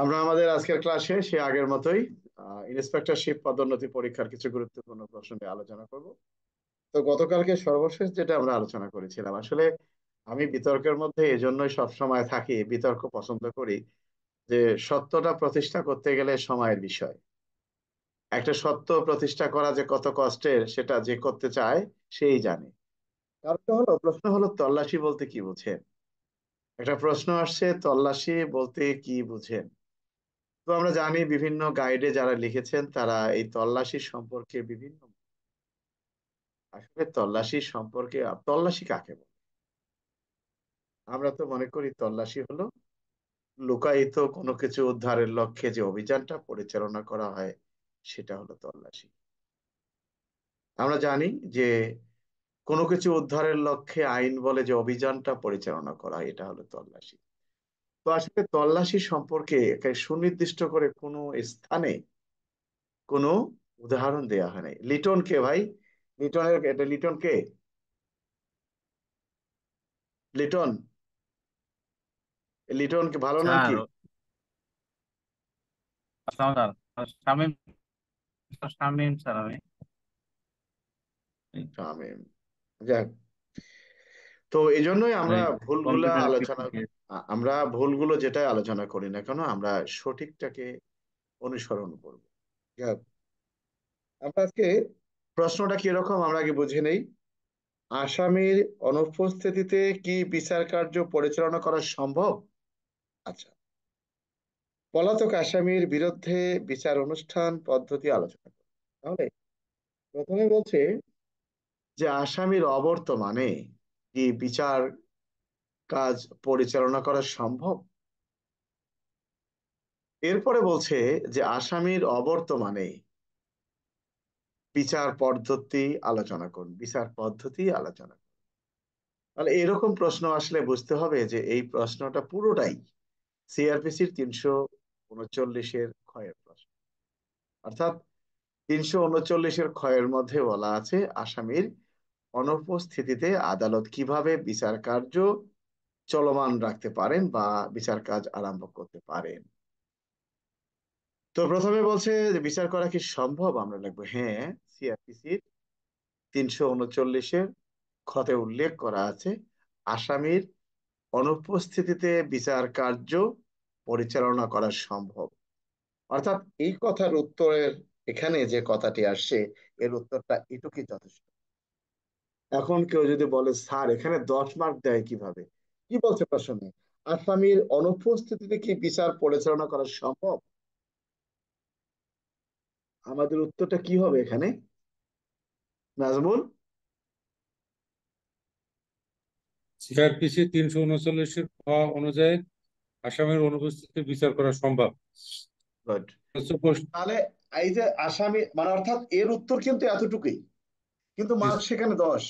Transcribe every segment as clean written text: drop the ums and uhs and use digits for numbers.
আমরা আমাদের আজকের ক্লাসে সে আগের মতোই ইন্সপেক্টরশিপ পদোন্নতি পরীক্ষার কিছু গুরুত্বপূর্ণ প্রশ্ন নিয়ে আলোচনা করব। তো গতকালকে সর্বশেষ যেটা আমরা আলোচনা করেছিলাম, আসলে আমি বিতর্কের মধ্যে এজন্যই সব সময় থাকি, বিতর্ক পছন্দ করি যে সত্যটা প্রতিষ্ঠা করতে গেলে সময়ের বিষয়। একটা সত্য প্রতিষ্ঠা করা যে কত কষ্টের সেটা যে করতে চায় সেই জানে। কারণটা হলো, প্রশ্ন হলো তল্লাশি বলতে কি বুঝেন। একটা প্রশ্ন আসছে, তল্লাশি বলতে কি বুঝেন। তো আমরা জানি বিভিন্ন গাইডে যারা লিখেছেন তারা এই তল্লাশি সম্পর্কে বিভিন্ন, আসলে তল্লাশি সম্পর্কে তল্লাশি কাকে বলে। আমরা তো মনে করি তল্লাশি হলো লুকায়িত কোনো কিছু উদ্ধারের লক্ষ্যে যে অভিযানটা পরিচালনা করা হয়, সেটা হলো তল্লাশি। আমরা জানি যে কোনো কিছু উদ্ধারের লক্ষ্যে আইন বলে যে অভিযানটা পরিচালনা করা হয়, এটা হলো তল্লাশি। তো আসলে তল্লাশি সম্পর্কে একে সুনির্দিষ্ট করে কোনো স্থানে কোনো উদাহরণ দেয়া হয় নাই। লিটন কে ভাই? লিটন কে? লিটন? লিটন কি ভালো নাম স্যার, কি? স্যার শামীম, শামীম স্যার আমি। শামীম। যাক, তো এই জন্যই আমরা ভুলগুলা কম্পিউটার আলোচনা, থেকে। আমরা ভুলগুলো যেটাই আলোচনা করি না কেন আমরা সঠিকটাকে অনুসরণ করব। যাক, আমরা আজকে প্রশ্নটা কি রকম আমরা আগে বুঝে নেই। আসামির অনুপস্থিতিতে কি বিচার কার্য পরিচালনা করা সম্ভব? আচ্ছা, পলাতক আসামির বিরুদ্ধে বিচার অনুষ্ঠান পদ্ধতি আলোচনা করি। তাহলে প্রথমে বলছে যে আসামির অবর্তমানে কি বিচার কাজ পরিচালনা করা সম্ভব। এরপরে বলছে যে আসামির অবর্তমানে বিচার পদ্ধতি আলোচনা করুন, বিচার পদ্ধতি আলোচনা করুন। তাহলে এরকম প্রশ্ন আসলে বুঝতে হবে যে এই প্রশ্নটা পুরোটাই সিআরপিসির 339-এর ক্ষয়ের প্রশ্ন। অর্থাৎ 339-এর ক্ষয়ের মধ্যে বলা আছে আসামির অনুপস্থিতিতে আদালত কিভাবে বিচার কার্য চলমান রাখতে পারেন বা বিচার কাজ আরম্ভ করতে পারেন। তো প্রথমে বলছে যে বিচার করা কি সম্ভব, আমরা লিখবো হ্যাঁ। সিআরপিসির 339-এর খতে উল্লেখ করা আছে আসামির অনুপস্থিতিতে বিচার কার্য পরিচালনা করা সম্ভব। অর্থাৎ এই কথার উত্তরের, এখানে যে কথাটি আসছে এর উত্তরটা এটুকুই যথেষ্ট। এখন কেউ যদি বলে স্যার এখানে 10 মার্ক দেয় কিভাবে, কি বলছে প্রশ্নে? আসামির অনুপস্থিতিতে কি বিচার পরিচালনা করা সম্ভব? আমাদের উত্তরটা কি হবে এখানে, নাজমুল? সিআরপিসি 339-এর খ অনুযায়ী আসামের অনুপস্থিতি বিচার করা সম্ভব। গুড। হচ্ছে প্রশ্ন। তাহলে এই যে আসামি মানে অর্থাৎ এর উত্তর কিন্তু এতটুকুই, কিন্তু জি, মার্ক সেখানে 10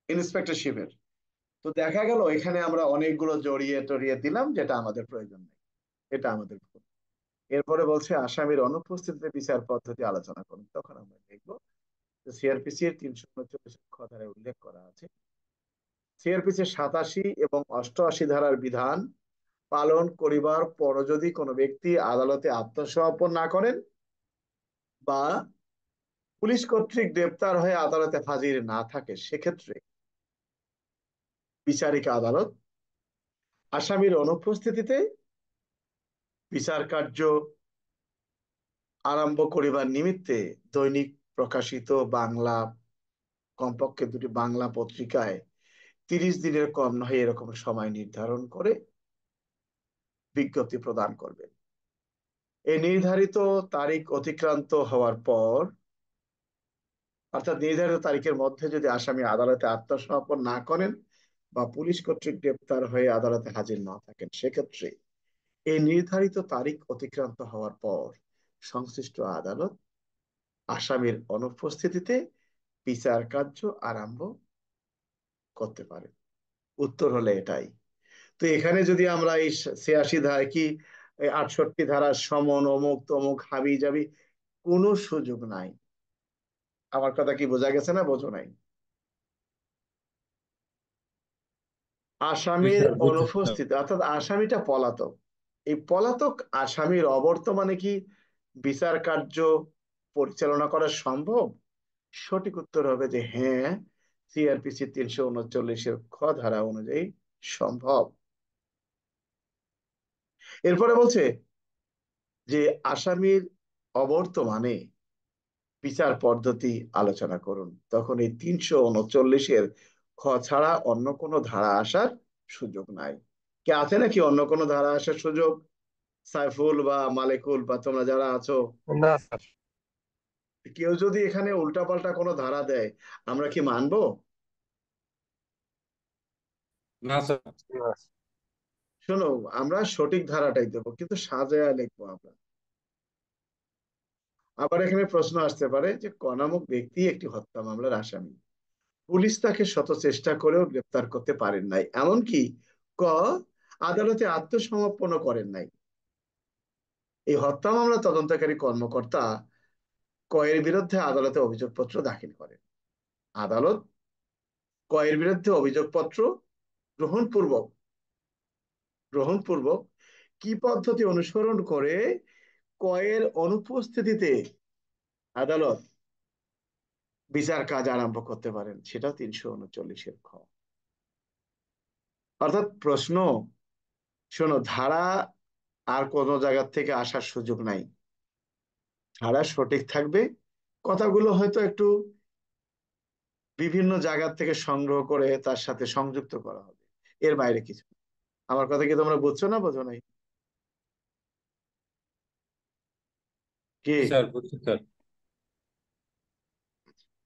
ইন্সপেক্টরশিপের। তো দেখা গেল এখানে আমরা অনেকগুলো জড়িয়ে টড়িয়ে দিলাম যেটা আমাদের প্রয়োজন নেই, এটা আমাদের ভুল। এরপরে বলছে আসামির অনুপস্থিতিতে বিচার পদ্ধতি আলোচনা করুন, তখন আমরা দেখবো সিআরপিসি এর 339 ধারায় উল্লেখ করা আছে সিআরপিসি 87 এবং 88 ধারার বিধান পালন করিবার পর যদি কোনো ব্যক্তি আদালতে আত্মসমর্পণ না করেন বা পুলিশ কর্তৃক গ্রেপ্তার হয়ে আদালতে হাজির না থাকে, সেক্ষেত্রে বিচারিক আদালত আসামির অনুপস্থিতিতে বিচার কার্য আরম্ভ করিবার নিমিত্তে দৈনিক প্রকাশিত বাংলা, কমপক্ষে দুটি বাংলা পত্রিকায় 30 দিনের কম নয় এরকম সময় নির্ধারণ করে বিজ্ঞপ্তি প্রদান করবেন। এই নির্ধারিত তারিখ অতিক্রান্ত হওয়ার পর, অর্থাৎ নির্ধারিত তারিখের মধ্যে যদি আসামি আদালতে আত্মসমর্পণ না করেন বা পুলিশ কর্তৃক গ্রেপ্তার হয়ে আদালতে হাজির না থাকেন, সেক্ষেত্রে এই নির্ধারিত তারিখ অতিক্রান্ত হওয়ার পর সংশ্লিষ্ট আদালত আসামির অনুপস্থিতিতে বিচার কার্য আরম্ভ করতে পারে। উত্তর হলে এটাই। তো এখানে যদি আমরা এই 86 ধারা কি 68 ধারার সমন অমুক তমুক হাবি যাবি, কোনো সুযোগ নাই। আমার কথা কি বোঝা গেছে না বোঝো নাই? জি আসামির স্যার, বুঝছি স্যার। অনুপস্থিতি অর্থাৎ আসামিটা পলাতক, এই পলাতক আসামির অবর্তমানে কি বিচার কার্য পরিচালনা করা সম্ভব? সঠিক উত্তর হবে যে হ্যাঁ, সিআরপিসি 339-এর খ ধারা অনুযায়ী সম্ভব। এরপরে বলছে যে আসামির অবর্তমানে বিচার পদ্ধতি আলোচনা করুন। তখন এই 339-এর খ ছাড়া অন্য কোনো ধারা আসার সুযোগ নাই। কে আছে নাকি অন্য কোনো ধারা আসার সুযোগ? সাইফুল বা মালিকুল বা তোমরা যারা আছো, না স্যার। কেউ যদি এখানে উল্টাপাল্টা কোনো ধারা দেয়, আমরা কি মানবো? না স্যার। না। শোনো, আমরা সঠিক ধারাটাই দেবো, কিন্তু সাজায়া লিখবো আমরা। আবার এখানে প্রশ্ন আসতে পারে যে ক নামক ব্যক্তি একটি হত্যা মামলার আসামি, পুলিশ তাকে শত চেষ্টা করেও গ্রেপ্তার করতে পারেন নাই, এমনকি ক আদালতে আত্মসমর্পণও করেন নাই। এই হত্যা মামলা তদন্তকারী কর্মকর্তা কয়ের বিরুদ্ধে আদালতে অভিযোগপত্র দাখিল করেন। আদালত কয়ের বিরুদ্ধে অভিযোগপত্র গ্রহণপূর্বক গ্রহণপূর্বক কি পদ্ধতি অনুসরণ করে কয়ের অনুপস্থিতিতে আদালত বিচার কাজ আরম্ভ করতে পারেন, সেটা 339-এর খ। অর্থাৎ প্রশ্ন, শোনো, ধারা আর কোনো জায়গা থেকে আসার সুযোগ নাই। ধারা সঠিক থাকবে, কথাগুলো হয়তো একটু বিভিন্ন জায়গা থেকে সংগ্রহ করে তার সাথে সংযুক্ত করা হবে, এর বাইরে কিছু না। আমার কথা কি তোমরা বুঝছো না বোঝো নাই? কি জি স্যার, বুঝছি স্যার।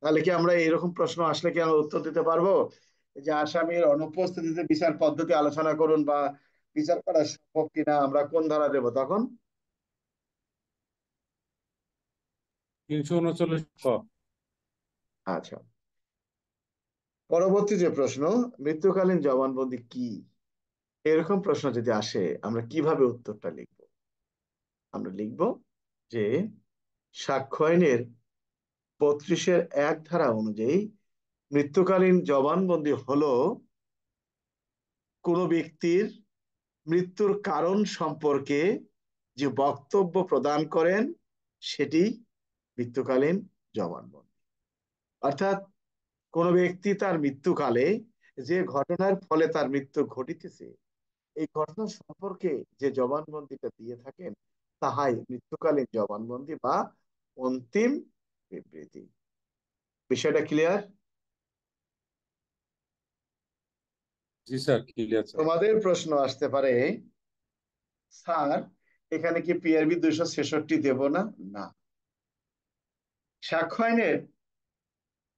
তাহলে কি আমরা এরকম প্রশ্ন আসলে কি আমরা উত্তর দিতে পারবো যে আসামির অনুপস্থিতিতে বিচার পদ্ধতি আলোচনা করুন বা বিচার করা সম্ভব কিনা, আমরা কোন ধারা দেবো তখন? 339 খ। আচ্ছা, পরবর্তী যে প্রশ্ন, মৃত্যুকালীন জবানবন্দি কি? এরকম প্রশ্ন যদি আসে আমরা কিভাবে উত্তরটা লিখব? আমরা লিখব যে সাক্ষ্য আইনের 32-এর 1 ধারা অনুযায়ী মৃত্যুকালীন জবানবন্দি হলো কোনো ব্যক্তির মৃত্যুর কারণ সম্পর্কে যে বক্তব্য প্রদান করেন, সেটি মৃত্যুকালীন জবানবন্দি। অর্থাৎ কোনো ব্যক্তি তার মৃত্যুকালে যে ঘটনার ফলে তার মৃত্যু ঘটিতেছে, এই ঘটনা সম্পর্কে যে জবানবন্দিটা দিয়ে থাকেন, তাহাই মৃত্যুকালীন জবানবন্দি বা অন্তিম বিবৃতি। বিষয়টা ক্লিয়ার? জি স্যার, ক্লিয়ার স্যার। তোমাদের প্রশ্ন আসতে পারে, স্যার এখানে কি পিআরবি 266 দেব না? না। সাক্ষ্য আইনের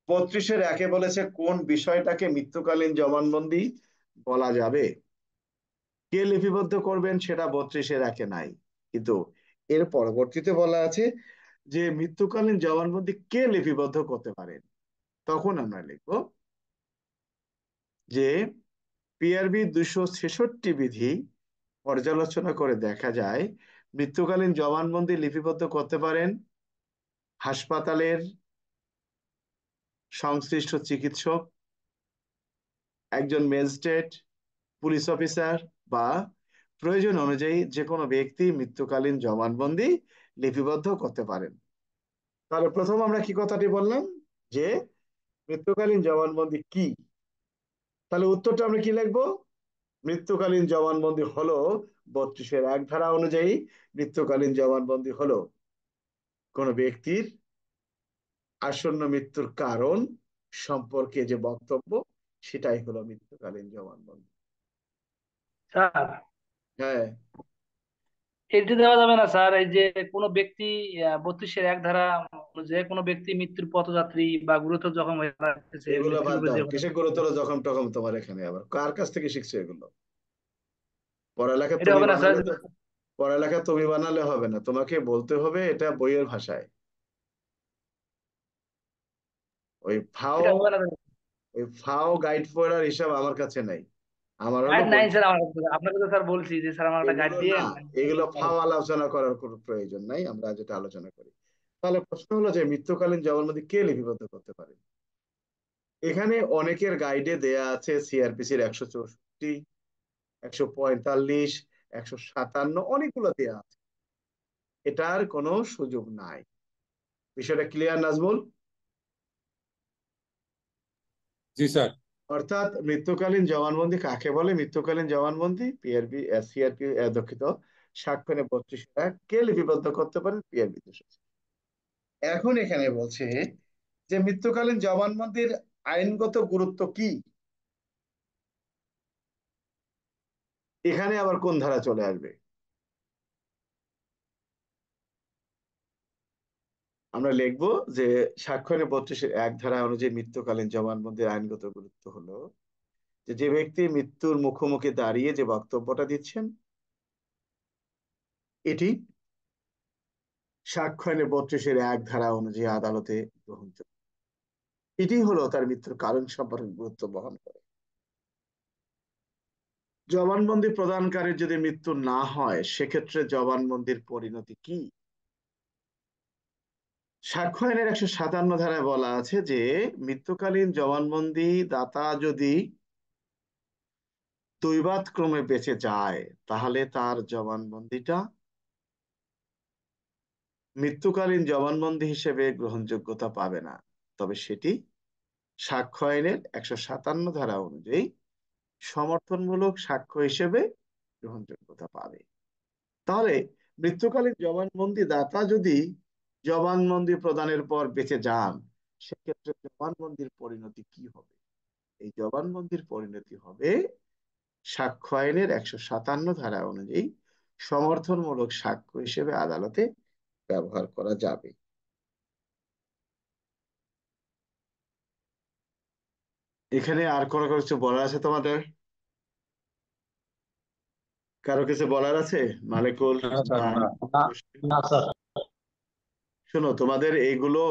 32-এর 1 বলেছে কোন বিষয়টাকে মৃত্যুকালীন জবানবন্দি বলা যাবে। কে লিপিবদ্ধ করবেন সেটা 32-এর 1 নাই, কিন্তু এর পরবর্তীতে বলা আছে যে মৃত্যুকালীন জবানবন্দি কে লিপিবদ্ধ করতে পারেন। তখন আমরা লিখব যে পিআরবি 266 বিধি পর্যালোচনা করে দেখা যায় মৃত্যুকালীন জবানবন্দি লিপিবদ্ধ করতে পারেন হাসপাতালের সংশ্লিষ্ট চিকিৎসক, একজন ম্যাজিস্ট্রেট, পুলিশ অফিসার বা প্রয়োজন অনুযায়ী যে কোনো ব্যক্তি মৃত্যুকালীন জবানবন্দি লিপিবদ্ধ করতে পারেন। তাহলে প্রথম আমরা কি কথাটি বললাম যে মৃত্যুকালীন জবানবন্দি কি? তাহলে উত্তরটা আমরা কি লিখবো? মৃত্যুকালীন জবানবন্দি হলো 32-এর 1 ধারা অনুযায়ী মৃত্যুকালীন জবানবন্দি হলো কোন ব্যক্তির আসন্ন মৃত্যুর কারণ সম্পর্কে যে বক্তব্য, সেটাই হলো মৃত্যুকালীন জবানবন্দি। স্যার, হ্যাঁ, এটা দেওয়া যাবে না স্যার, এই যে কোনো ব্যক্তি 32-এর 1 ধারা অনুযায়ী কোনো ব্যক্তি মৃত্যুর পথযাত্রী বা গুরুতর জখম হয়ে মারা গেছে, এগুলো বাদ মৃত্যুর দাও। যে কিসে গুরুতর জখম টখম তোমার এখানে? আবার কার কাছ থেকে শিখছো এগুলো? পড়ালেখা এটা তুমি হবে না স্যার। বানালে তো, পড়ালেখা তুমি বানালে হবে না, তোমাকে বলতে হবে এটা বইয়ের ভাষায়। ওই ফাও এটা হবে না ওই ফাও গাইড পড়ার হিসাব আমার কাছে নাই। আমার হলো গাইড নাই বই। স্যার আমার কাছে। আপনাকে তো স্যার বলছি যে স্যার আমার একটা গাইড এগুলো দিয়ে না, এগুলো ফাও আলোচনা করার কোনো প্রয়োজন নাই, আমরা যেটা আলোচনা করি। তাহলে প্রশ্ন হলো যে মৃত্যুকালীন জবানবন্দি কে লিপিবদ্ধ করতে পারে? এখানে অনেকের গাইডে দেয়া আছে সিআরপিসির 164, 145, 157 অনেকগুলো দেয়া আছে, এটার কোনো সুযোগ নাই। বিষয়টা ক্লিয়ার নাজমুল? জি স্যার। অর্থাৎ মৃত্যুকালীন জবানবন্দি কাকে বলে? মৃত্যুকালীন জবানবন্দি পিআরবি সিআরপি দুঃখিত, সাক্ষ্যনে 32 কে লিপিবদ্ধ করতে পারেন? পিআরবি 200। এখন এখানে বলছে যে মৃত্যুকালীন জবানবন্দির আইনগত গুরুত্ব কি, এখানে আবার কোন ধারা চলে আসবে? আমরা লিখবো যে সাক্ষ্যনে 32-1 ধারা অনুযায়ী মৃত্যুকালীন জবানবন্দির আইনগত গুরুত্ব হলো যে যে ব্যক্তি মৃত্যুর মুখোমুখি দাঁড়িয়ে যে বক্তব্যটা দিচ্ছেন এটি সাক্ষ্যনে 32-1 ধারা অনুযায়ী আদালতে গ্রহণযোগ্য। এটি হলো তার মৃত্যুর কারণ সম্পর্কে গুরুত্ব বহন করে। জবানবন্দি প্রদানকারীর যদি মৃত্যু না হয় সেক্ষেত্রে জবানবন্দির পরিণতি কি? সাক্ষ্য আইনের 157 ধারায় বলা আছে যে মৃত্যুকালীন জবানবন্দি দাতা যদি দৈবাত ক্রমে বেঁচে যায় তাহলে তার জবানবন্দিটা মৃত্যুকালীন জবানবন্দি হিসেবে গ্রহণযোগ্যতা পাবে না, তবে সেটি সাক্ষ্য আইনের 157 ধারা অনুযায়ী সমর্থনমূলক সাক্ষ্য হিসেবে গ্রহণযোগ্যতা পাবে। তাহলে মৃত্যুকালীন জবানবন্দি দাতা যদি জবানবন্দি প্রদানের পর বেঁচে যান সেক্ষেত্রে জবানবন্দির পরিণতি কি হবে? এই জবানবন্দির পরিণতি হবে সাক্ষ্য আইনের 157 ধারা অনুযায়ী সমর্থনমূলক সাক্ষ্য হিসেবে আদালতে ব্যবহার করা যাবে। এখানে আর কোনো কিছু বলার আছে তোমাদের? কারো কিছু বলার আছে? মালিকুল না স্যার, বা না। না স্যার। শোনো, তোমাদের এইগুলো,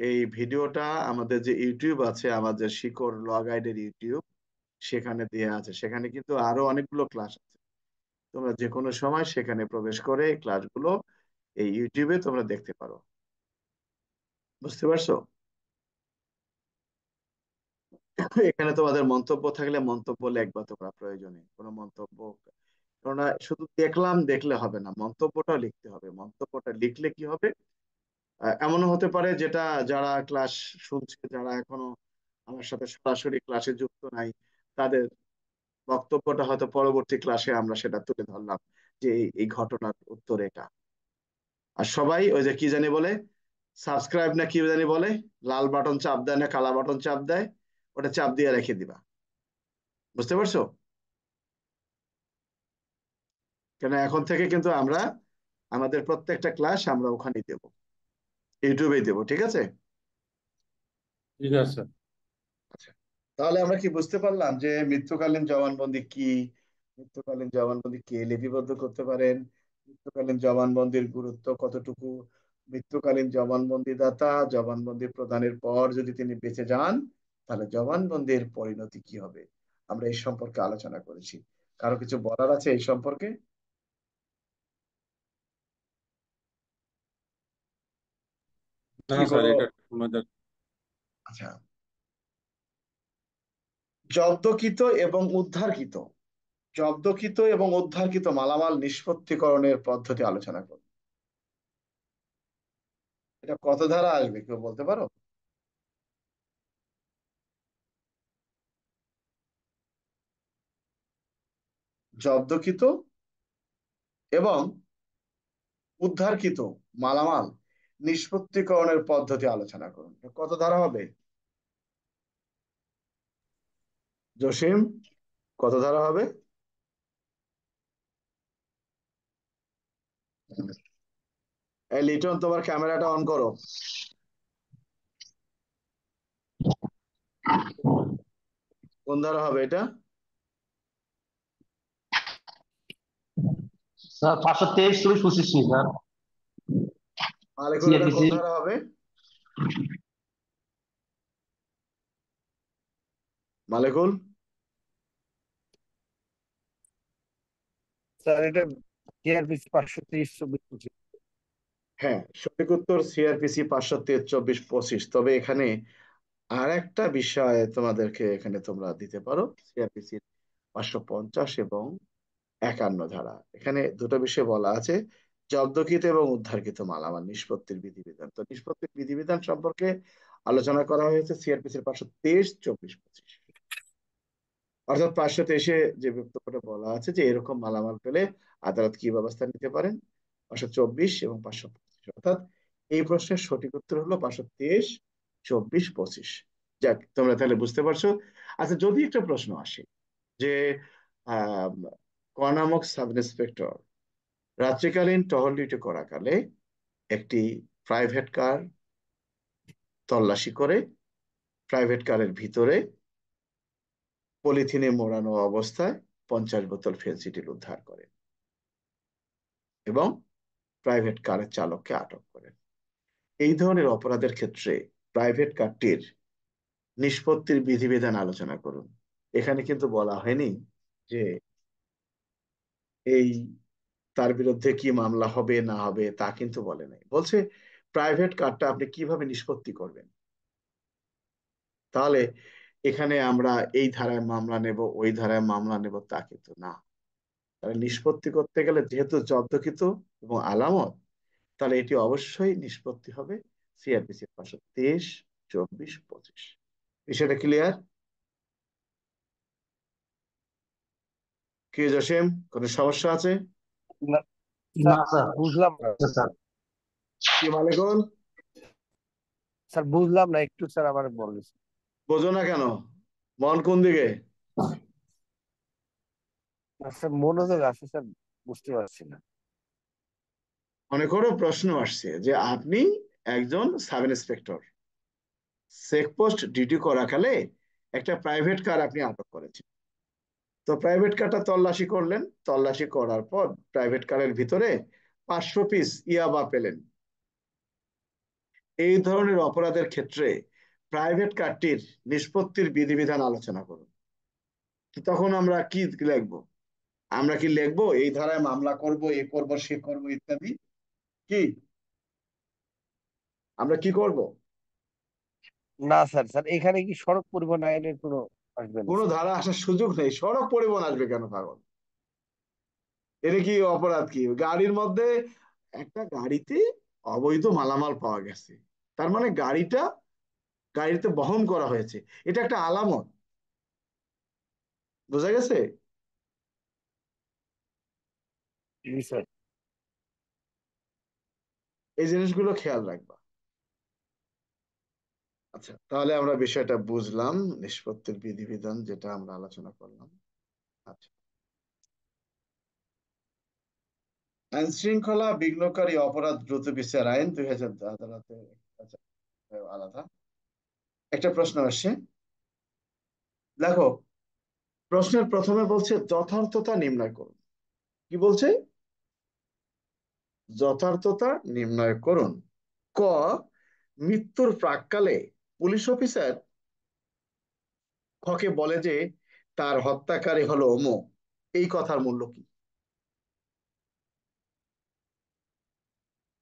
এই ভিডিওটা আমাদের যে ইউটিউব আছে, আমাদের শিকড় ল গাইডের ইউটিউব, সেখানে দেয়া আছে। সেখানে কিন্তু আরো অনেকগুলো ক্লাস আছে, তোমরা যে কোনো সময় সেখানে প্রবেশ করে এই ক্লাসগুলো এই ইউটিউবে তোমরা দেখতে পারো। বুঝতে পারছো? এখানে তোমাদের মন্তব্য থাকলে মন্তব্য লিখবা তোমরা, প্রয়োজনে কোনো মন্তব্য, কেননা শুধু দেখলাম দেখলে হবে না, মন্তব্যটা লিখতে হবে। মন্তব্যটা লিখলে কি হবে, এমনও হতে পারে যেটা যারা ক্লাস শুনছে, যারা এখনো আমার সাথে সরাসরি ক্লাসে যুক্ত নাই, তাদের বক্তব্যটা হয়তো পরবর্তী ক্লাসে আমরা সেটা তুলে ধরলাম যে এই ঘটনার উত্তর এটা। আর সবাই ওই যে কি জানি বলে, সাবস্ক্রাইব না কি জানি বলে, লাল বাটন চাপ দেয় না কালা বাটন চাপ দেয়, ওটা চাপ দিয়ে রেখে দিবা। বুঝতে পারছো? কেন এখন থেকে কিন্তু আমরা আমাদের প্রত্যেকটা ক্লাস আমরা ওখানেই দেবো, ইউটিউবেই দেবো, ঠিক আছে? ঠিক আছে স্যার। আচ্ছা, তাহলে আমরা কি বুঝতে পারলাম যে মৃত্যুকালীন জবানবন্দি কি, মৃত্যুকালীন জবানবন্দি কে লিপিবদ্ধ করতে পারেন, মৃত্যুকালীন জবানবন্দির গুরুত্ব কতটুকু, মৃত্যুকালীন জবানবন্দি দাতা জবানবন্দি প্রদানের পর যদি তিনি বেঁচে যান তাহলে জবানবন্দির পরিণতি কি হবে, আমরা এই সম্পর্কে আলোচনা করেছি। কারো কিছু বলার আছে এই সম্পর্কে? না কি স্যার, কোনো, এটা আমাদের। আচ্ছা, জব্দকৃত এবং উদ্ধারকৃত, জব্দকৃত এবং উদ্ধারকৃত মালামাল নিষ্পত্তিকরণের পদ্ধতি আলোচনা করব। এটা কত ধারা আসবে কেউ বলতে পারো? জব্দকৃত এবং উদ্ধারকৃত মালামাল নিষ্পত্তিকরণের পদ্ধতি আলোচনা করুন, এটা কত ধারা হবে? জসিম, কত ধারা হবে? এই লিটন, তোমার ক্যামেরাটা অন করো। কোন ধারা হবে এটা? Sir 523/25 sir. মালিকুল, এটা কোন সিএপিসি। ধারা হবে? মালিকুল, স্যার এটা টিআরপিসি 523/24। হ্যাঁ, সঠিক উত্তর সিআরপিসি 523/24। তবে এখানে আর একটা বিষয় তোমাদেরকে এখানে তোমরা দিতে পারো, সিআরপিসি 550 এবং 51 ধারা, এখানে দুটো বিষয় বলা আছে, জব্দকৃত এবং উদ্ধারকৃত মালামাল নিষ্পত্তির বিধিবিধান। তো নিষ্পত্তির বিধিবিধান সম্পর্কে আলোচনা করা হয়েছে সিআরপিসির 523, 24, 25। অর্থাৎ 523-এ যে বক্তব্যটা বলা আছে যে এরকম মালামাল পেলে আদালত কি ব্যবস্থা নিতে পারেন, 524 এবং 525। অর্থাৎ এই প্রশ্নের সঠিক উত্তর হলো 523, 24, 25। যাক, তোমরা তাহলে বুঝতে পারছো। আচ্ছা, যদি একটা প্রশ্ন আসে যে আহ ক নামক সাব ইন্সপেক্টর রাত্রিকালীন টহল ডিউটি করাকালে একটি প্রাইভেট কার তল্লাশি করে প্রাইভেট কারের ভিতরে পলিথিনে মোড়ানো অবস্থায় 50 বোতল ফেন্সিডিল উদ্ধার করেন এবং প্রাইভেট কারের চালককে আটক করেন। এই ধরনের অপরাধের ক্ষেত্রে প্রাইভেট কারটির নিষ্পত্তির বিধিবিধান আলোচনা করুন। এখানে কিন্তু বলা হয়নি যে এই তার বিরুদ্ধে কি মামলা হবে না হবে, তা কিন্তু বলে নাই। বলছে প্রাইভেট কারটা আপনি কিভাবে নিষ্পত্তি করবেন। তাহলে এখানে আমরা এই ধারায় মামলা নেব, ওই ধারায় মামলা নেব, তা কিন্তু না। তাহলে নিষ্পত্তি করতে গেলে যেহেতু জব্দকৃত এবং আলামত, তাহলে এটি অবশ্যই নিষ্পত্তি হবে সিআরপিসি 523, 24, 25। বিষয়টা ক্লিয়ার? কি জসিম, কোনো সমস্যা আছে? না না স্যার, স্যার। বুঝলাম না স্যার কি মালিকুল, স্যার, বুঝলাম না একটু স্যার আমার বলেন। বোঝো না কেন? মন কোন দিকে? স্যার মনোযোগ আছে স্যার, বুঝতে পারছি না। অনেকেরও প্রশ্ন আসছে যে আপনি একজন সাব ইন্সপেক্টর, চেকপোস্ট ডিউটি করাকালে একটা প্রাইভেট কার আপনি আটক করেছেন। তো প্রাইভেট কারটা তল্লাশি করলেন, তল্লাশি করার পর প্রাইভেট কারের ভিতরে 500 পিস ইয়াবা পেলেন। এই ধরনের অপরাধের ক্ষেত্রে প্রাইভেট কারটির নিষ্পত্তির বিধিবিধান আলোচনা করুন। তখন আমরা কি লিখবো? আমরা কি লিখবো এই ধারায় মামলা করব, এ করব, সে করব ইত্যাদি? কি আমরা কি করব? না স্যার, স্যার এখানে কি সড়ক পরিবহন আইনের কোনো আসবে না কোনো স্যার? ধারা আসার সুযোগ নেই। সড়ক পরিবহন আসবে কেন পাগল? এর কি অপরাধ কি? গাড়ির মধ্যে একটা গাড়িতে অবৈধ মালামাল পাওয়া গেছে, তার মানে গাড়িতে বহন করা হয়েছে, এটা একটা আলামত। বোঝা গেছে? জি স্যার। এই জিনিসগুলো খেয়াল রাখবা। আচ্ছা, তাহলে আমরা বিষয়টা বুঝলাম, নিষ্পত্তির বিধিবিধান যেটা আমরা আলোচনা করলাম। আচ্ছা, আইন শৃঙ্খলা বিঘ্নকারী অপরাধ দ্রুত বিচার আইন 2000 আদালতে আলাদা একটা প্রশ্ন আসছে। দেখো, প্রশ্নের প্রথমে বলছে যথার্থতা নির্ণয় করুন। কি বলছে? যথার্থতা নির্ণয় করুন। ক, মৃত্যুর প্রাক্কালে পুলিশ অফিসার খকে বলে যে তার হত্যাকারী হলো অমুক, এই কথার মূল্য কি?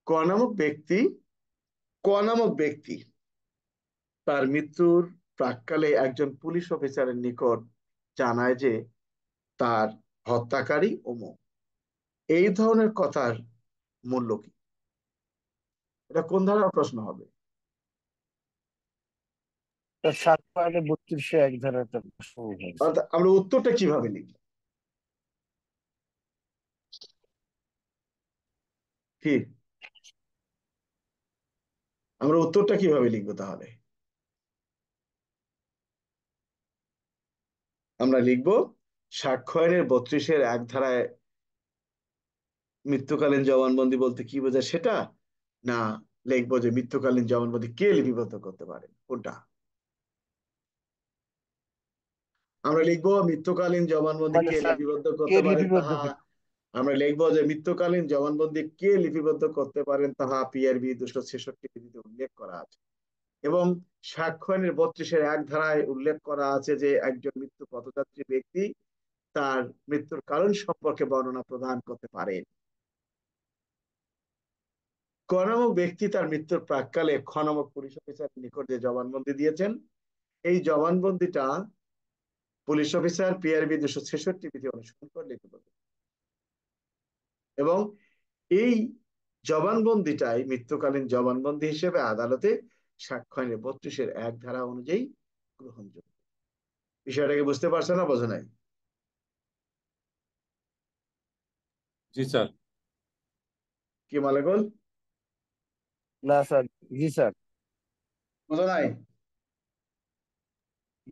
ক নামক ব্যক্তি ক নামক ব্যক্তি তার মৃত্যুর প্রাক্কালে একজন পুলিশ অফিসারের নিকট জানায় যে তার হত্যাকারী অমুক, এই ধরনের কথার মূল্য কি? এটা কোন ধরনের প্রশ্ন হবে? স্যার 7.32 ধারা একটা প্রশ্ন উঠেছে। অর্থাৎ আমরা উত্তরটা কিভাবে লিখব? কি আমরা উত্তরটা কিভাবে লিখবো তাহলে? আমরা লিখবো সাক্ষ্য আইনের 32-এর 1 ধারায় মৃত্যুকালীন জবানবন্দি বলতে কি বোঝায় সেটা, না লিখবো যে মৃত্যুকালীন জবানবন্দি কে লিপিবদ্ধ করতে পারে, কোনটা? আমরা লিখবো মৃত্যুকালীন জবানবন্দি মানে কে স্যার, লিপিবদ্ধ কে করতে পারেন লিপিবদ্ধ তাহা, আমরা লিখবো যে মৃত্যুকালীন জবানবন্দি কে লিপিবদ্ধ করতে পারেন তাহা পিআরবি 266 বিধিতে উল্লেখ করা আছে। এবং সাক্ষ্য আইনের 32-এর 1 ধারায় উল্লেখ করা আছে যে একজন মৃত্যু পথযাত্রী ব্যক্তি তার মৃত্যুর কারণ সম্পর্কে বর্ণনা প্রদান করতে পারেন। ক নামক ব্যক্তি তার মৃত্যুর প্রাক্কালে খ নামক পুলিশ অফিসারের নিকট যে জবানবন্দি দিয়েছেন, এই জবানবন্দিটা পুলিশ অফিসার পিআরবি 266 বিধি অনুসরণ করে লিপিবদ্ধ। এবং এই জবানবন্দিটাই মৃত্যুকালীন জবানবন্দি হিসেবে আদালতে সাক্ষ্য আইনে 32-1 ধারা অনুযায়ী গ্রহণযোগ্য। বিষয়টাকে বুঝতে পারছো না, বোঝো নাই? জি স্যার। কি মালেকুল? না স্যার। জি স্যার, বোঝো নাই?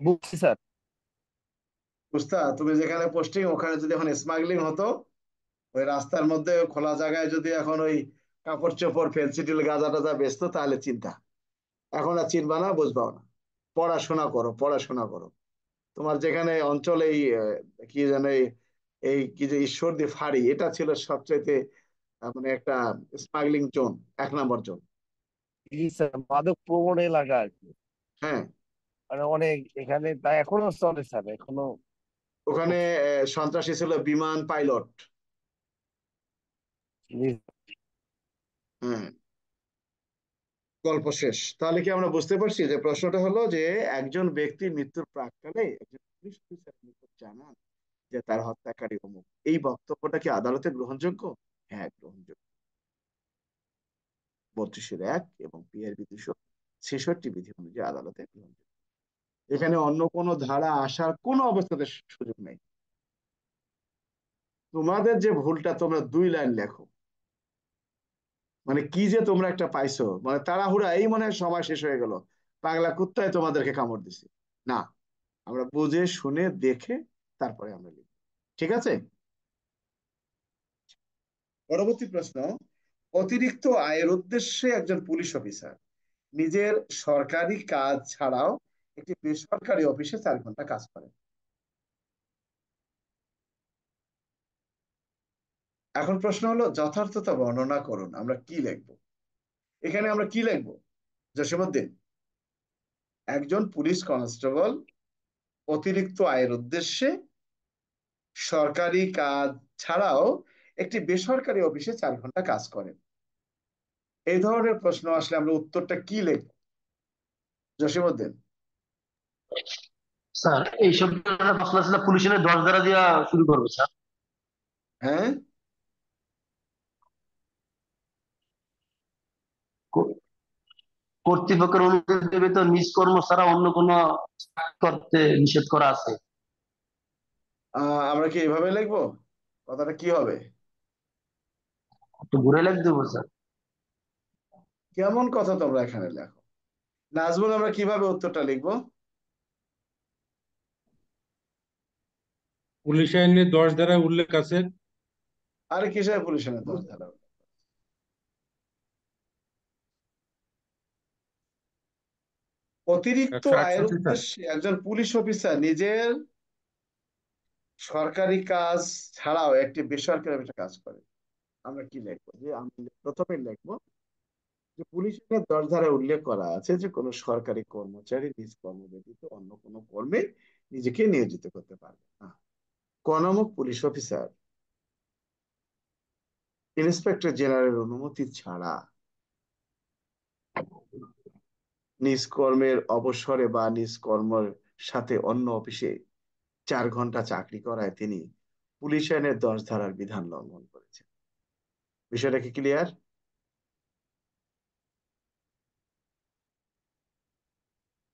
বুঝছি স্যার। বুঝতা, তুমি যেখানে পোস্টিং ওখানে যদি এখন স্মাগলিং হতো, ওই রাস্তার মধ্যে খোলা জায়গায় যদি এখন ওই কাপড় চোপড় ফেন্সিডিল গাঁজা টাজা বেচতো, তাহলে চিন্তা। এখন আর চিনবা না, বুঝবাও না। পড়াশোনা করো, পড়াশোনা করো। তোমার যেখানে অঞ্চলে এই কি জানে এই কি যে ঈশ্বরদী ফাঁড়ি, এটা ছিল সবচাইতে মানে একটা স্মাগলিং জোন, 1 নম্বর জোন। জি স্যার, মাদক প্রবণ এলাকা আর কি। হ্যাঁ, মানে অনেক এখানে, তা এখনো চলে স্যার, এখনো। ওখানে সন্ত্রাসী ছিল বিমান পাইলট। জি হ্যাঁ, গল্প শেষ। তাহলে কি আমরা বুঝতে পারছি যে প্রশ্নটা হলো যে একজন ব্যক্তির মৃত্যুর প্রাক্কালে একজন পুলিশ অফিসার নিকট জানান যে তার হত্যাকারী অমুক, এই বক্তব্যটা কি আদালতে গ্রহণযোগ্য? হ্যাঁ, গ্রহণযোগ্য। 32-1 এবং পিআরবি 266 বিধি অনুযায়ী আদালতে গ্রহণযোগ্য। এখানে অন্য কোনো ধারা আসার কোনো অবস্থাতে সুযোগ নেই। তোমাদের যে ভুলটা, তোমরা 2 লাইন লেখো, মানে কি যে তোমরা একটা পাইছো, মানে তাড়াহুড়া, এই মনে হয় সময় শেষ হয়ে গেল, পাগলা কুত্তায় তোমাদেরকে কামড় দিছে। না, আমরা বুঝে শুনে দেখে তারপরে আমরা লিখব। ঠিক আছে? পরবর্তী প্রশ্ন, অতিরিক্ত আয়ের উদ্দেশ্যে একজন পুলিশ অফিসার নিজের সরকারি কাজ ছাড়াও একটি বেসরকারি অফিসে 4 ঘন্টা কাজ করেন। এখন প্রশ্ন হলো যথার্থতা বর্ণনা করুন। আমরা কি লিখবো এখানে? আমরা কি লিখবো? জসীমউদ্দিন, একজন পুলিশ কনস্টেবল অতিরিক্ত আয়ের উদ্দেশ্যে সরকারি কাজ ছাড়াও একটি বেসরকারি অফিসে 4 ঘন্টা কাজ করেন। এই ধরনের প্রশ্ন আসলে আমরা উত্তরটা কি লিখবো? জসীমউদ্দিন। স্যার এইসব ধরনের প্রশ্ন আসলে পুলিশের 10 ধারা দিয়া শুরু করবো স্যার। হ্যাঁ, ক- কর্তৃপক্ষের অনুমতি দেবে তো নিজ কর্ম ছাড়া অন্য কোনো কাজ করতে নিষেধ করা আছে। আমরা কি এইভাবে লিখবো? কথাটা কি হবে? একটু ঘুরে লিখে দেবো স্যার। কেমন কথা তোমরা এখানে লেখো? নাজমুল, আমরা কিভাবে উত্তরটা লিখবো? পুলিশ আইনে 10 ধারায় উল্লেখ আছে। আরে কিসের পুলিশের 10 ধারা? অতিরিক্ত একশো আয়ের আটষট্টি স্যার। উদ্দেশ্যে একজন পুলিশ অফিসার নিজের সরকারি কাজ ছাড়াও একটি বেসরকারি অফিসে কাজ করে। আমরা কি লিখবো? যে আমি প্রথমে লিখবো যে পুলিশের 10 ধারায় উল্লেখ করা আছে যে কোনো সরকারি কর্মচারী নিজ কর্ম ব্যতীত অন্য কোনো কর্মে নিজেকে নিয়োজিত করতে পারবে না। ক নামক পুলিশ অফিসার ইন্সপেক্টর জেনারেলের অনুমতি ছাড়া নিজ কর্মের অবসরে বা নিজ কর্মের সাথে অন্য অফিসে 4 ঘন্টা চাকরি করায় তিনি পুলিশ আইনের 10 ধারার বিধান লঙ্ঘন করেছেন। বিষয়টা কি ক্লিয়ার?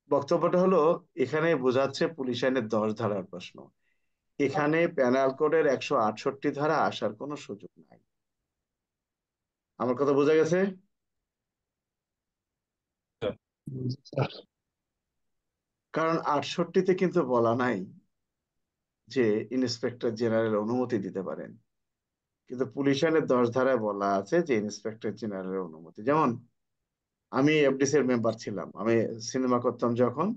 বক্তব্যটা হলো, এখানে বোঝাচ্ছে পুলিশ আইনের 10 ধারার প্রশ্ন। এখানে পেনাল কোডের 168 ধারা আসার কোনো সুযোগ নাই। আমার কথা বোঝা গেছে? কারণ 68-তে কিন্তু বলা নাই যে ইন্সপেক্টর জেনারেল অনুমতি দিতে পারেন, কিন্তু পুলিশ আইনের 10 ধারায় বলা আছে যে ইন্সপেক্টর জেনারেলের অনুমতি। যেমন আমি এফডিসি এর মেম্বার ছিলাম, আমি সিনেমা করতাম যখন,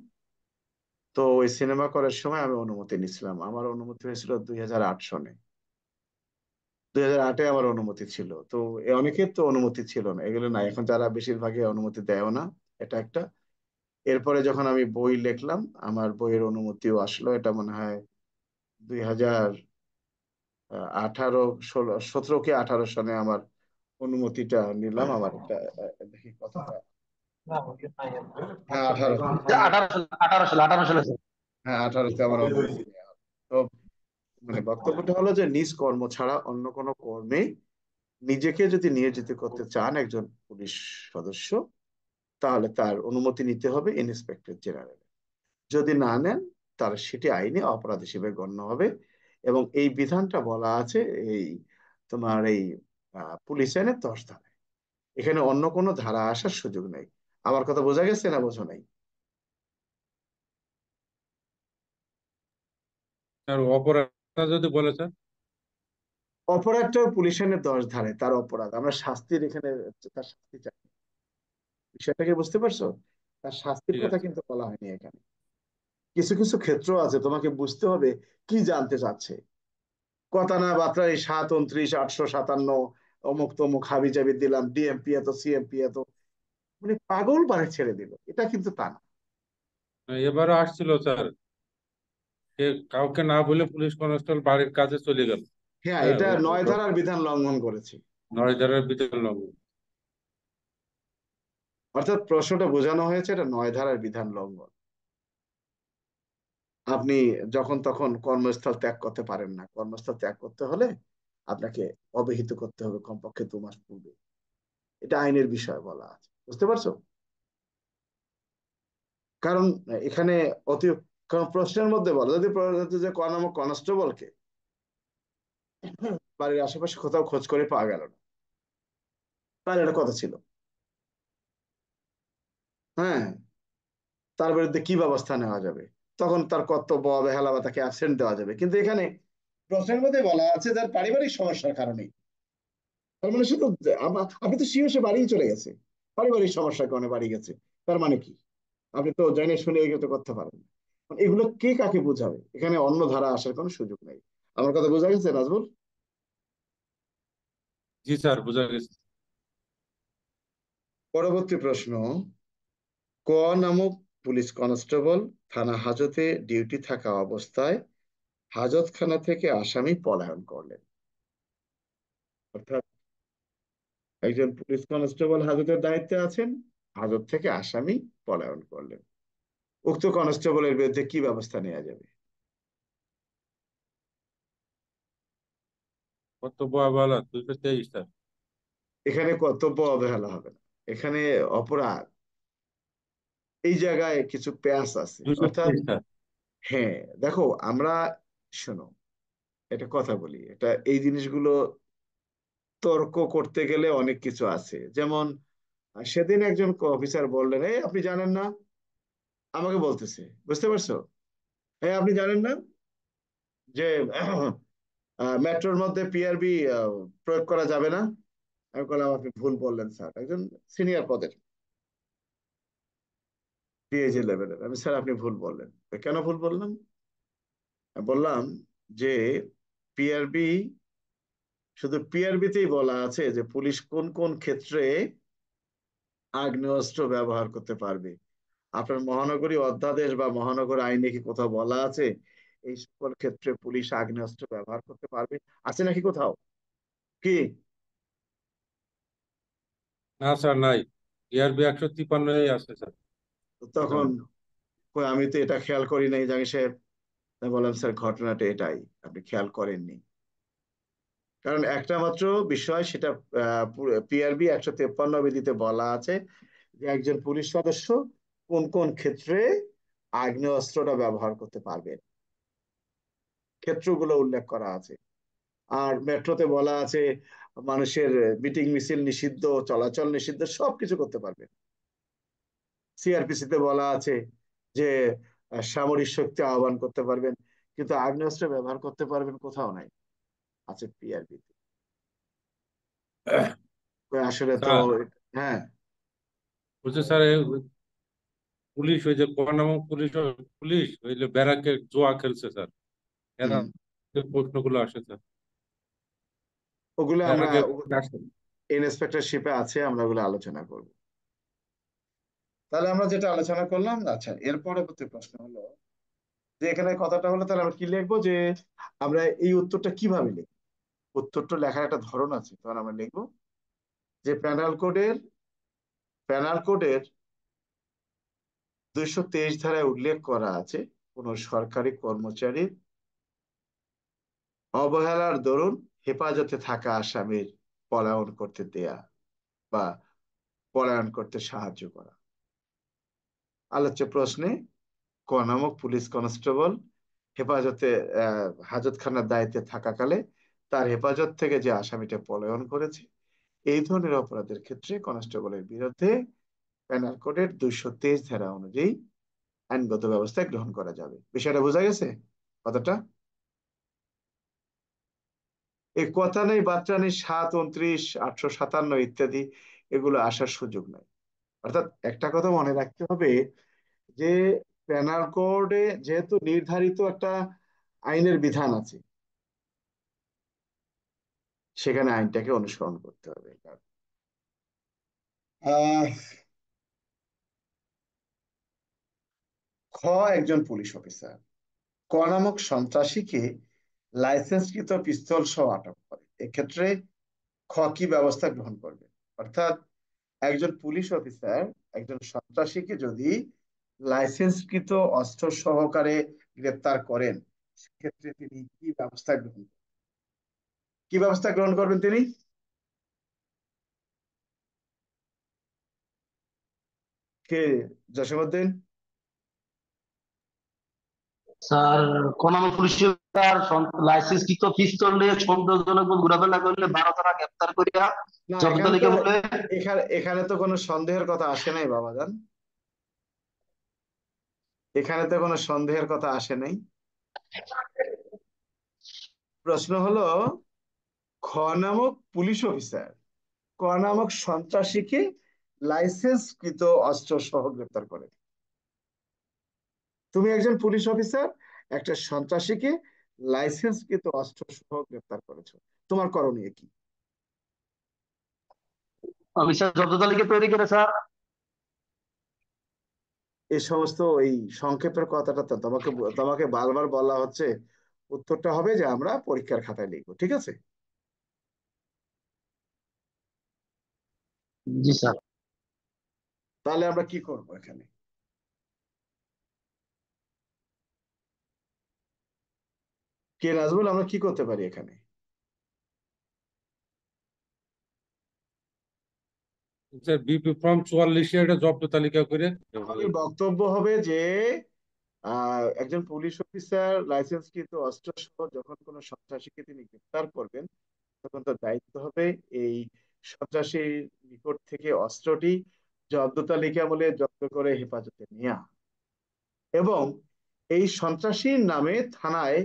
তো ওই সিনেমা করার সময় আমি অনুমতি নিছিলাম। আমার অনুমতি হয়েছিল 2008 সনে। 2008-এ আমার অনুমতি ছিল। তো অনেকের তো অনুমতি ছিল না, এগুলো নাই এখন, যারা বেশিরভাগই অনুমতি দেয়ও না। এটা একটা। এরপরে যখন আমি বই লিখলাম, আমার বইয়ের অনুমতিও আসলো। এটা মনে হয় 2018, 17 কি 18 সনে আমার অনুমতিটা নিলাম। আমার একটা দেখি কতটা। হ্যাঁ, 18। 18 সালে স্যার। হ্যাঁ, 18-তে আমার অনুমতি নেওয়া হলো। তো মানে বক্তব্যটা হলো যে নিজ কর্ম ছাড়া অন্য কোনো কর্মে নিজেকে যদি নিয়োজিত করতে চান একজন পুলিশ সদস্য, তাহলে তার অনুমতি নিতে হবে ইন্সপেক্টর জেনারেল। যদি না নেন, তাহলে সেটি আইনে অপরাধ হিসেবে গণ্য হবে। এবং এই বিধানটা বলা আছে এই তোমার এই পুলিশ আইনের 10 ধারায়। এখানে অন্য কোনো ধারা আসার সুযোগ নেই। আমার কথা বোঝা গেছে না বোঝা নাই? আর অপরাধটা যদি বলে স্যার। অপরাধটাও পুলিশ আইনের 10 ধারায়, তার অপরাধ আমরা শাস্তির এখানে তার শাস্তি চাই। বিষয়টাকে বুঝতে পারছো? তার শাস্তির ঠিক কথা আছে। কিন্তু বলা হয়নি এখানে। কিছু কিছু ক্ষেত্র আছে, তোমাকে বুঝতে হবে কি জানতে চাচ্ছে। কথা না বার্তা এই 729, 857, অমুক তমুক হাবি জাবি দিলাম, ডিএমপি এত, সিএমপি এত, মানে পাগল বাড়ি ছেড়ে দিল, এটা কিন্তু তা না। এবারও আসছিল স্যার, কাউকে না বলে পুলিশ কনস্টেবল বাড়ির কাছে চলে গেল। হ্যাঁ, হ্যাঁ, এটা 9 ধারার বিধান লঙ্ঘন করেছে। 9 ধারার বিধান লঙ্ঘন। অর্থাৎ প্রশ্নটা বোঝানো হয়েছে এটা 9 ধারার বিধান লঙ্ঘন। আপনি যখন তখন কর্মস্থল ত্যাগ করতে পারেন না। কর্মস্থল ত্যাগ করতে হলে আপনাকে অবহিত করতে হবে কমপক্ষে 2 মাস পূর্বে। এটা আইনের বিষয় বলা আছে, বুঝতে পারছো? কারণ এখানে অতি, কারণ প্রশ্নের মধ্যে বলো যদি যে ক নামক কনস্টেবলকে বাড়ির আশেপাশে কোথাও খোঁজ করে পাওয়া গেল না, তাহলে এটা কথা ছিল। হ্যাঁ, তার বিরুদ্ধে কি ব্যবস্থা নেওয়া যাবে? তখন তার কর্তব্য অবহেলা বা তাকে অ্যাবসেন্ট দেওয়া যাবে। কিন্তু এখানে প্রশ্নের মধ্যে বলা আছে যার পারিবারিক সমস্যার কারণে। তার মানে শুধু আপনি তো শিও সে বাড়িই চলে গেছে, পারিবারিক সমস্যার কারণে বাড়ি গেছে, তার মানে কি? আপনি তো জেনে শুনে এগুলো তো করতে পারেন না। এগুলো কে কাকে বোঝাবে? এখানে অন্য ধারা আসার কোনো সুযোগ নেই। আমার কথা বোঝা গেছে নাজবুল? জি স্যার, বোঝা গেছে। পরবর্তী প্রশ্ন। ক নামক পুলিশ কনস্টেবল থানা হাজতে ডিউটি থাকা অবস্থায় হাজতখানা থেকে আসামি পলায়ন করলেন। অর্থাৎ একজন পুলিশ কনস্টেবল হাজতের দায়িত্বে আছেন, হাজত থেকে আসামি পলায়ন করলেন। উক্ত কনস্টেবলের বিরুদ্ধে কি ব্যবস্থা নেওয়া যাবে? কর্তব্য অবহেলা 223 স্যার। এখানে কর্তব্য অবহেলা হবে না, এখানে অপরাধ। এই জায়গায় কিছু প্যাঁচ আছে, অর্থাৎ 223 স্যার। হ্যাঁ, দেখো আমরা, শোনো, এটা কথা বলি, এটা এই জিনিসগুলো তর্ক করতে গেলে অনেক কিছু আছে। যেমন সেদিন একজন অফিসার বললেন, এই আপনি জানেন না, আমাকে বলতেছে, বুঝতে পারছো? এই আপনি জানেন না যে মেট্রোর মধ্যে পিআরবি প্রয়োগ করা যাবে না? আমি বললাম আপনি ভুল বললেন স্যার। একজন সিনিয়র পদের ডিআইজি লেভেলের, আমি স্যার আপনি ভুল বললেন। কেন ভুল বললাম? আমি বললাম যে পিআরবি, শুধু পিআরবিতেই বলা আছে যে পুলিশ কোন কোন ক্ষেত্রে আগ্নেয়াস্ত্র ব্যবহার করতে পারবে। আপনার মহানগরী অধ্যাদেশ বা মহানগর আইনে কি কোথাও বলা আছে এই সকল ক্ষেত্রে পুলিশ আগ্নেয়াস্ত্র ব্যবহার করতে পারবে? আছে নাকি কোথাও? কি? না স্যার, নাই। ERB 153 আছে স্যার তখন বিধান। কই আমি তো এটা খেয়াল করি নাই জানি সাহেব। আমি বললাম স্যার ঘটনাটা এটাই, আপনি খেয়াল করেননি। কারণ একটা মাত্র বিষয়, সেটা পিআরবি 153 বিধিতে বলা আছে যে একজন পুলিশ সদস্য কোন কোন ক্ষেত্রে আগ্নেয়াস্ত্রটা ব্যবহার করতে পারবেন, ক্ষেত্রগুলো উল্লেখ করা আছে। আর মেট্রোতে বলা আছে মানুষের মিটিং মিছিল নিষিদ্ধ, চলাচল নিষিদ্ধ, সবকিছু করতে পারবেন। সিআরপিসি তে বলা আছে যে সামরিক শক্তি আহ্বান করতে পারবেন, কিন্তু আগ্নেয়াস্ত্র ব্যবহার করতে পারবেন কোথাও নাই, আছে পিআরবি তে। আসলে তো, স্যার হ্যাঁ। বলছে স্যার, পুলিশ ওই যে নামক পুলিশ, পুলিশ ওই যে ব্যারাকে জুয়া খেলছে স্যার। এরা হুম। প্রশ্নগুলো আসে স্যার। ওগুলো আমরা ব্যারাকে আসে। ইন্সপেক্টরশিপে আছে, আমরা ওগুলো আলোচনা করব। তাহলে আমরা যেটা আলোচনা করলাম, আচ্ছা এর পরবর্তী প্রশ্ন হলো যে এখানে কথাটা হলো তাহলে আমরা কি লিখবো, যে আমরা এই উত্তরটা কিভাবে লিখবো? উত্তরটা লেখার একটা ধরন আছে। তখন আমরা লিখবো যে প্যানাল কোডের 223 ধারায় উল্লেখ করা আছে কোন সরকারি কর্মচারীর অবহেলার দরুন হেফাজতে থাকা আসামির পলায়ন করতে দেয়া বা পলায়ন করতে সাহায্য করা। আলোচ্য প্রশ্নে ক নামক পুলিশ কনস্টেবল হেফাজতে হাজতখানার দায়িত্বে থাকাকালে তার হেফাজত থেকে যে আসামিটা পলায়ন করেছে, এই ধরনের অপরাধের ক্ষেত্রে কনস্টেবলের বিরুদ্ধে পেনাল কোডের 223 ধারা অনুযায়ী আইনগত ব্যবস্থা গ্রহণ করা যাবে। বিষয়টা বোঝা গেছে কতটা? এই কথা নেই বার্তা নেই 7, 29, 857 ইত্যাদি এগুলো আসার সুযোগ নাই। অর্থাৎ একটা কথা মনে রাখতে হবে যে পেনাল কোডে যেহেতু নির্ধারিত একটা আইনের বিধান আছে, সেখানে আইনটাকে অনুসরণ করতে হবে। আহ খ একজন পুলিশ অফিসার ক নামক সন্ত্রাসীকে লাইসেন্সকৃত পিস্তল সহ আটক করে, এক্ষেত্রে খ কি ব্যবস্থা গ্রহণ করবে? অর্থাৎ একজন পুলিশ অফিসার একজন সন্ত্রাসীকে যদি লাইসেন্সকৃত অস্ত্র সহকারে গ্রেপ্তার করেন, সেক্ষেত্রে তিনি কি ব্যবস্থা গ্রহণ করবেন তিনি? কে? জসীমউদ্দিন? স্যার কোন আমার পুলিশ তার লাইসেন্সকৃত পিস্তল নিয়ে সন্দেহজনক ঘোরাফেরা করলে 12 ধারা গ্রেপ্তার করিয়া না, জব্দ তালিকা বলে। এখানে তো কোনো সন্দেহের কথা আসে নাই বাবাজান, এখানে তো কোনো সন্দেহের কথা আসে নাই। প্রশ্ন হলো খ নামক পুলিশ অফিসার ক নামক সন্ত্রাসীকে লাইসেন্সকৃত অস্ত্র সহ গ্রেপ্তার করে। তুমি একজন পুলিশ অফিসার একটা সন্ত্রাসীকে লাইসেন্সকৃত অস্ত্র সহ গ্রেপ্তার করেছো, তোমার করণীয় কি? আমি স্যার জব্দ তালিকা তৈরি করে স্যার। এই সমস্ত এই সংক্ষেপের কথাটা তো তোমাকে তোমাকে বারবার বলা হচ্ছে, উত্তরটা হবে যে আমরা পরীক্ষার খাতায় লিখবো, ঠিক আছে? জি স্যার। তাহলে আমরা কি করব এখানে? কে নাজমুল, আমরা কি করতে পারি এখানে? স্যার বিপি ফর্ম 44 এটা জব্দ তালিকা করে আমাদের বক্তব্য হবে যে একজন পুলিশ অফিসার লাইসেন্সকৃত অস্ত্র সহ যখন কোনো সন্ত্রাসীকে তিনি গ্রেপ্তার করবেন, তখন তার দায়িত্ব হবে এই সন্ত্রাসীর নিকট থেকে অস্ত্রটি জব্দ তালিকা বলে জব্দ করে হেফাজতে নেওয়া, এবং এই সন্ত্রাসীর নামে থানায়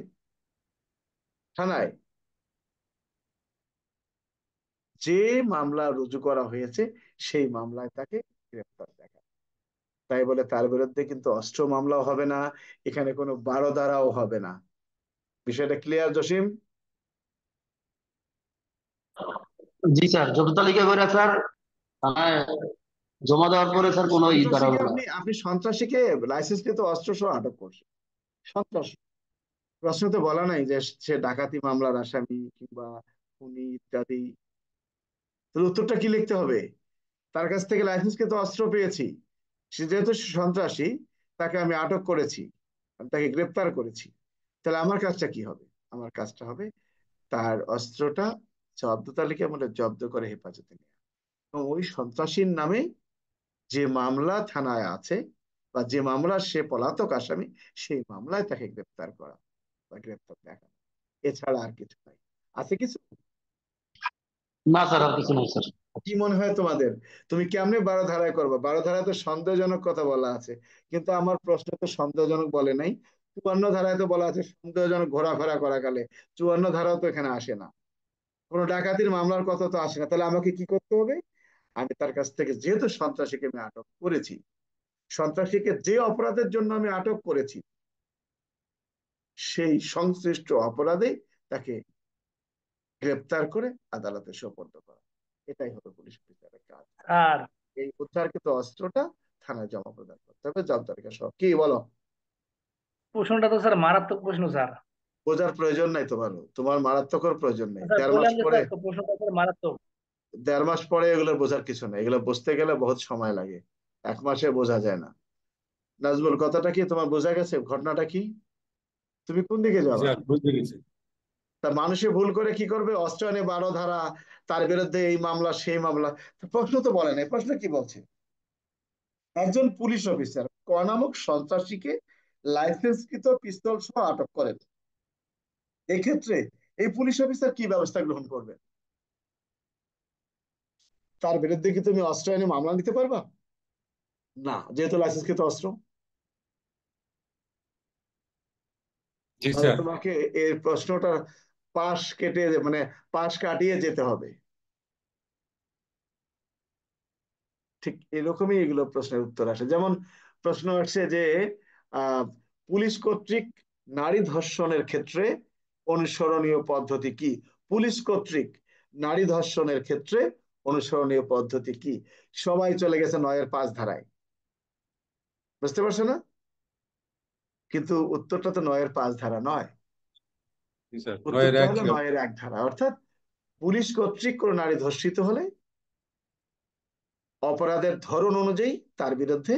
থানায় যে মামলা রুজু করা হয়েছে সেই মামলায় তাকে গ্রেপ্তার দেখা। তাই বলে তার বিরুদ্ধে কিন্তু অস্ত্র মামলাও হবে না, এখানে কোনো 12 ধারাও হবে না। বিষয়টা ক্লিয়ার জসিম? জি স্যার, জব্দ তালিকা করে স্যার থানায় জমা দেওয়ার পরে স্যার কোনো ই করা সন্ত্রাসীকে হবে না। আপনি সন্ত্রাসীকে লাইসেন্সকৃত অস্ত্র সহ আটক করছেন, সন্ত্রাসী। প্রশ্ন তো বলা নাই যে সে ডাকাতি মামলার আসামি কিংবা খুনি ইত্যাদি। তাহলে উত্তরটা কি লিখতে হবে? তার কাছ থেকে লাইসেন্সকৃত অস্ত্র পেয়েছি, সে যেহেতু সন্ত্রাসী, তাকে আমি আটক করেছি, আমি তাকে গ্রেপ্তার করেছি। তাহলে আমার কাজটা কি হবে? আমার কাজটা হবে তার অস্ত্রটা জব্দ তালিকা মানে জব্দ করে হেফাজতে নেওয়া, এবং ওই সন্ত্রাসীর নামে যে মামলা থানায় আছে বা যে মামলা সে পলাতক আসামি, সেই মামলায় তাকে গ্রেপ্তার করা বা গ্রেপ্তার দেখা। এছাড়া আর কিছু নাই। আছে কিছু? না স্যার, আর কিছু নেই স্যার। কি মনে হয় তোমাদের? তুমি কেমনে 12 ধারায় করবে? 12 ধারায় তো সন্দেহজনক কথা বলা আছে, কিন্তু আমার প্রশ্ন তো সন্দেহজনক বলে নাই। 54 ধারায় তো বলা আছে সন্দেহজনক ঘোরাফেরা করা গেলে, 54 ধারাও তো এখানে আসে না, কোনো ডাকাতির মামলার কথা তো আসে না। তাহলে আমাকে কি করতে হবে? আমি তার কাছ থেকে, যেহেতু সন্ত্রাসীকে আমি আটক করেছি, সন্ত্রাসীকে যে অপরাধের জন্য আমি আটক করেছি সেই সংশ্লিষ্ট অপরাধে তাকে গ্রেপ্তার করে আদালতে সোপর্দ করা, এটাই হবে পুলিশ অফিসারের কাজ। আর এই উদ্ধারকৃত অস্ত্রটা থানায় জমা প্রদান করতে হবে জব্দ তালিকা সহ। কি বলো? প্রশ্নটা তো স্যার মারাত্মক প্রশ্ন স্যার। বোঝার প্রয়োজন নাই তোমার, তোমার মারাত্মকের প্রয়োজন নেই। স্যার 1.5 মাস বললাম যে পরে, স্যার প্রশ্নটা স্যার মারাত্মক। 1.5 মাস পরে এগুলো বোঝার কিছু নেই, এগুলো বুঝতে গেলে বহুত সময় লাগে, 1 মাসে বোঝা যায় না। নাজমুল, কথাটা কি তোমার বোঝা গেছে? ঘটনাটা কি? তুমি কোন দিকে যাবা? স্যার বুঝতে গেছি। তা মানুষে ভুল করে কি করবে, অস্ত্র এনে 12 ধারা, তার বিরুদ্ধে এই মামলা সেই মামলা। তো প্রশ্ন তো বলে না, প্রশ্ন কি বলছে, একজন পুলিশ অফিসার ক নামক সন্ত্রাসীকে লাইসেন্সকৃত পিস্তল সহ আটক করেন, এক্ষেত্রে এই পুলিশ অফিসার কি ব্যবস্থা গ্রহণ করবে? তার বিরুদ্ধে কি তুমি অস্ত্র এনে মামলা নিতে পারবা? না, যেহেতু লাইসেন্সকৃত অস্ত্র। জি তাহলে স্যার। তোমাকে এর প্রশ্নটা পাশ কেটে মানে পাশ কাটিয়ে যেতে হবে। ঠিক এরকমই এগুলো প্রশ্নের উত্তর আসে। যেমন প্রশ্ন আসছে যে আহ পুলিশ কর্তৃক নারী ধর্ষণের ক্ষেত্রে অনুসরণীয় পদ্ধতি কি? পুলিশ কর্তৃক নারী ধর্ষণের ক্ষেত্রে অনুসরণীয় পদ্ধতি কি? সবাই চলে গেছে 9-এর 5 ধারায়, বুঝতে পারছো না? কিন্তু উত্তরটা তো 9-এর 5 ধারা নয়, জি স্যার, নয়ের উত্তরটা এক হলো ছিল। 9-এর 1 ধারা। অর্থাৎ পুলিশ কর্তৃক কোনো নারী ধর্ষিত হলে অপরাধের ধরন অনুযায়ী তার বিরুদ্ধে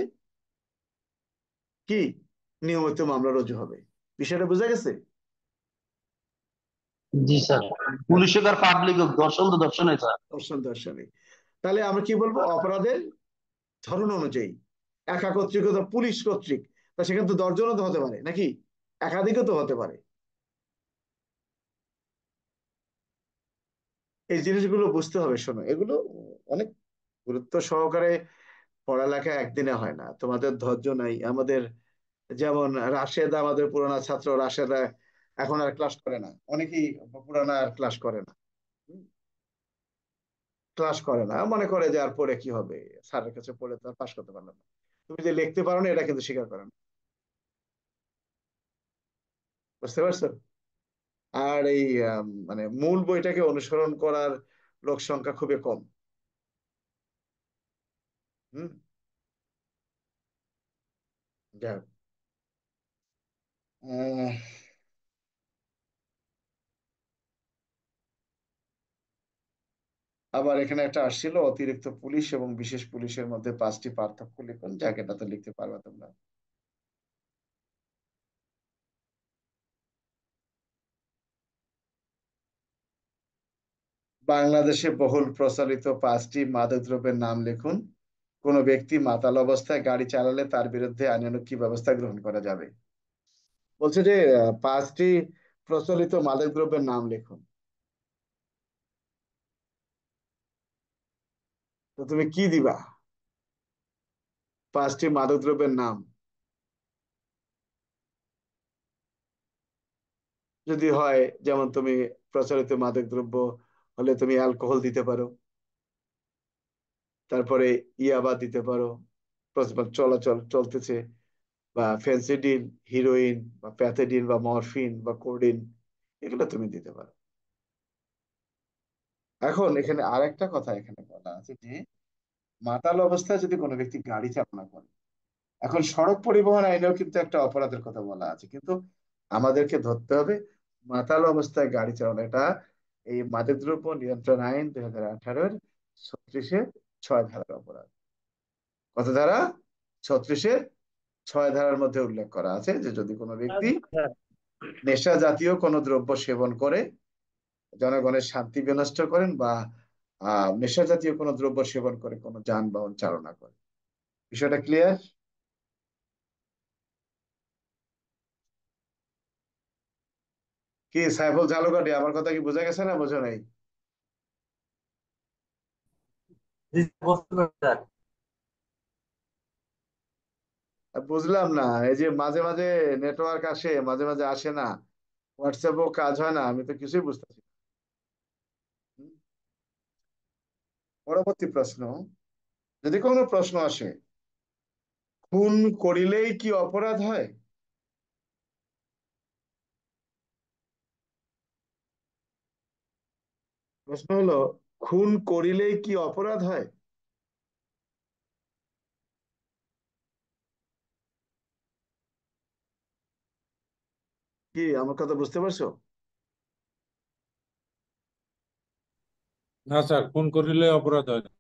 কি নিয়মিত মামলা রুজু হবে। বিষয়টা বোঝা গেছে? জি স্যার, পুলিশ হোক আর পাবলিক হোক, দর্শন তো দর্শনে স্যার। দর্শন দর্শনে। তাহলে আমরা কি বলবো, অপরাধের ধরন অনুযায়ী। একা কর্তৃক তো পুলিশ কর্তৃক, তা সেখানে তো 10 জনও তো হতে পারে নাকি, একাধিকও তো হতে পারে। এই জিনিসগুলো বুঝতে হবে। শোনো, এগুলো অনেক গুরুত্ব সহকারে পড়ালেখা একদিনে হয় না, তোমাদের ধৈর্য নাই আমাদের। যেমন রাশেদা, আমাদের পুরানা ছাত্র রাশেদা এখন আর ক্লাস করে না, অনেকেই পুরানা আর ক্লাস করে না। ক্লাস করে না, মনে করে যে আর পড়ে কি হবে, স্যারের কাছে পড়ে তো আর পাশ করতে পারলাম না। তুমি যে লিখতে পারো না এটা কিন্তু স্বীকার করে না, বুঝতে পারছো? আর এই মানে মূল বইটাকে অনুসরণ করার লোক সংখ্যা খুবই কম। হুম। যাই হোক। আহ, আবার এখানে একটা আসছিল, অতিরিক্ত পুলিশ এবং বিশেষ পুলিশের মধ্যে 5টি পার্থক্য লিখুন। যাক, এটা তো লিখতে পারবা তোমরা। বাংলাদেশে বহুল প্রচলিত 5টি মাদকদ্রব্যের নাম লিখুন। কোন ব্যক্তি মাতাল অবস্থায় গাড়ি চালালে তার বিরুদ্ধে আইনানুগ কি ব্যবস্থা গ্রহণ করা যাবে? বলছে যে 5টি প্রচলিত মাদকদ্রব্যের নাম লিখুন। তো তুমি কি দিবা? 5টি মাদকদ্রব্যের নাম যদি হয়, যেমন তুমি প্রচলিত মাদকদ্রব্য হলে তুমি অ্যালকোহল দিতে পারো, তারপরে ইয়াবা দিতে পারো, চলাচল চলতেছে, বা ফেন্সিডিল, হিরোইন বা প্যাথেডিন বা মরফিন বা কোডিন, এগুলো তুমি দিতে পারো। এখন এখানে আরেকটা কথা এখানে বলা আছে যে মাতাল অবস্থায় যদি কোনো ব্যক্তি গাড়ি চালনা করে, এখন সড়ক পরিবহন আইনেও কিন্তু একটা অপরাধের কথা বলা আছে, কিন্তু আমাদেরকে ধরতে হবে মাতাল অবস্থায় গাড়ি চালানো, এটা এই মাদকদ্রব্য নিয়ন্ত্রণ আইন 2018-এর 36-এ 6 ধারার অপরাধ। কত ধারা? 36-এর 6 ধারার মধ্যে উল্লেখ করা আছে যে যদি কোনো ব্যক্তি নেশা জাতীয় কোনো দ্রব্য সেবন করে জনগণের শান্তি বিনষ্ট করেন, বা নেশা জাতীয় কোনো দ্রব্য সেবন করে কোনো যানবাহন চালনা করে। বিষয়টা ক্লিয়ার? কি সাইফুল ঝালকাঠি, আমার কথা কি বোঝা গেছে না বোঝা নাই? জি, বুঝতে পারছি স্যার। বুঝলাম না, এই যে মাঝে মাঝে নেটওয়ার্ক আসে, মাঝে মাঝে আসে না, হোয়াটসঅ্যাপও কাজ হয় না, আমি তো কিছুই বুঝতেছি না। হুম? পরবর্তী প্রশ্ন, যদি কোনো প্রশ্ন আসে, খুন করিলেই কি অপরাধ হয়? প্রশ্ন হলো, খুন করিলেই কি অপরাধ হয়? কি আমার কথা বুঝতে পারছো? না স্যার, খুন করিলে অপরাধ হয় না।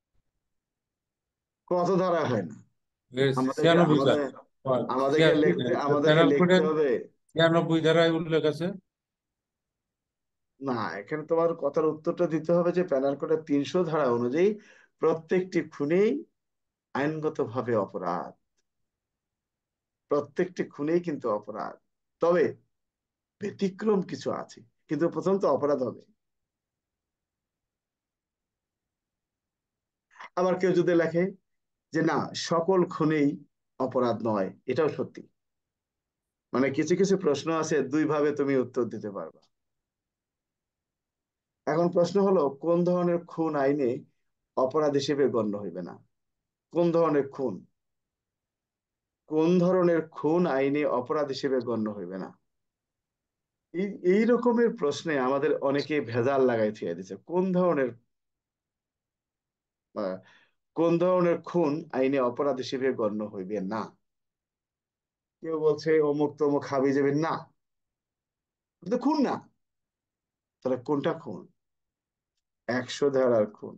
কত ধারা হয় না? এর আমাদেরকে 96 স্যার। আমাদের আমাদেরকে লিখতে পেনাল লিখতে কোডের হবে। 96 ধারায় উল্লেখ আছে। না, এখানে তোমার কথার উত্তরটা দিতে হবে যে পেনাল কোডের 300 ধারা অনুযায়ী প্রত্যেকটি খুনেই আইনগতভাবে অপরাধ, প্রত্যেকটি খুনেই কিন্তু অপরাধ। তবে ব্যতিক্রম কিছু আছে, কিন্তু প্রথম তো অপরাধ হবে। আবার কেউ যদি লেখে যে না, সকল খুনেই অপরাধ নয়, এটাও সত্যি। মানে কিছু কিছু প্রশ্ন আছে দুই ভাবে তুমি উত্তর দিতে পারবা। এখন প্রশ্ন হলো কোন ধরনের খুন আইনে অপরাধ হিসেবে গণ্য হইবে না? কোন ধরনের খুন, কোন ধরনের খুন আইনে অপরাধ হিসেবে গণ্য হইবে না? এই রকমের প্রশ্নে আমাদের অনেকে ভেজাল লাগাই থিয়ে দিচ্ছে। আহ, কোন ধরনের খুন আইনে অপরাধ হিসেবে গণ্য হইবে না? কেউ বলছে অমুক তমুক হাবি যাবে না, এটা তো খুন না। তাহলে কোনটা খুন? 100 ধারার খুন,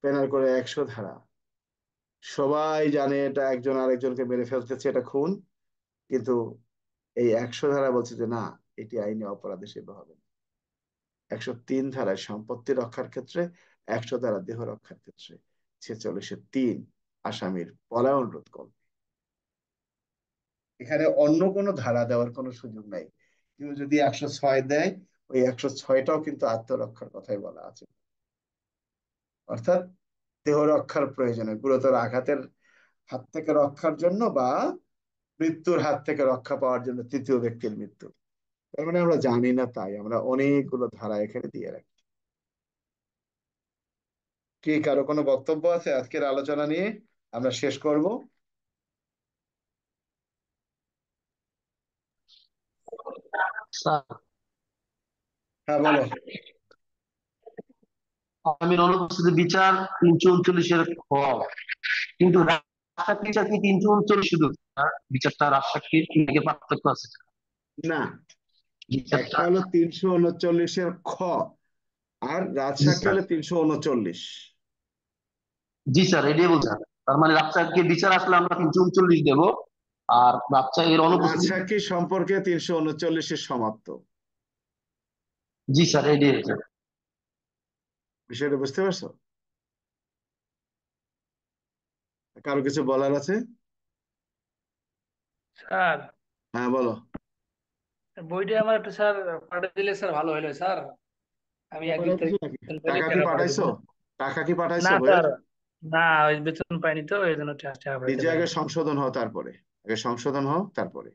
পেনাল করে 100 ধারা, সবাই জানে এটা একজন আরেকজনকে মেরে ফেলতেছে, এটা খুন। কিন্তু এই 100 ধারা বলছে যে না, এটি আইনে অপরাধ হিসেবে হবে না। 103 ধারায় সম্পত্তি রক্ষার ক্ষেত্রে, 100 ধারা দেহ রক্ষার ক্ষেত্রে, 46-3 আসামির পলায়ন রোধ করবে। এখানে অন্য কোনো ধারা দেওয়ার কোনো সুযোগ নাই। কেউ যদি 106 দেয়, ওই 106টাও কিন্তু আত্মরক্ষার কথাই বলা আছে। অর্থাৎ দেহ রক্ষার প্রয়োজনে, গুরুতর আঘাতের হাত থেকে রক্ষার জন্য বা মৃত্যুর হাত থেকে রক্ষা পাওয়ার জন্য, তৃতীয় ব্যক্তির মৃত্যু। তার মানে আমরা জানি না, তাই আমরা অনেকগুলো ধারা এখানে দিয়ে রাখি। কি কারো কোনো বক্তব্য আছে আজকের আলোচনা নিয়ে? আমরা শেষ করব। স্যার, হ্যাঁ বলো। আসামির অনুপস্থিতি বিচার 339-এর খ, কিন্তু রাজসাক্ষীর বিচার কি 339 শুধু? স্যার, বিচারটা রাজসাক্ষীর থেকে পার্থক্য আছে? না, বিচারটা, একটা হলো 339-এর খ, আর জি রাজসাক্ষী স্যার, হলো 339। জি স্যার, এটাই বলছেন। তার মানে রাজসাক্ষীর বিচার আসলে আমরা 339 দেবো, আর রাজসাক্ষীর অনুপস্থিতি। রাজসাক্ষী সম্পর্কে 339-এর সমাপ্ত। জি স্যার, এটাই স্যার। বিষয়টা বুঝতে পারছো? কারো কিছু বলার আছে? স্যার, হ্যাঁ বলো। বইটা আমার একটু স্যার পাঠিয়ে দিলে স্যার ভালো হলো স্যার। আমি টাকা 1-2 পাঠাইছো তারিখ নাকি? বেতন পেলে টাকা কি টাকা পাঠিয়ে পাঠাইছো? দেবো। টাকা কি পাঠাইছো না বইয়ের? স্যার, না ওই বেতন পাইনি তো, এই জন্য টাকা পাঠাতে নিজে আগে পারিনি। সংশোধন হও, তারপরে আগে সংশোধন হও, তারপরে।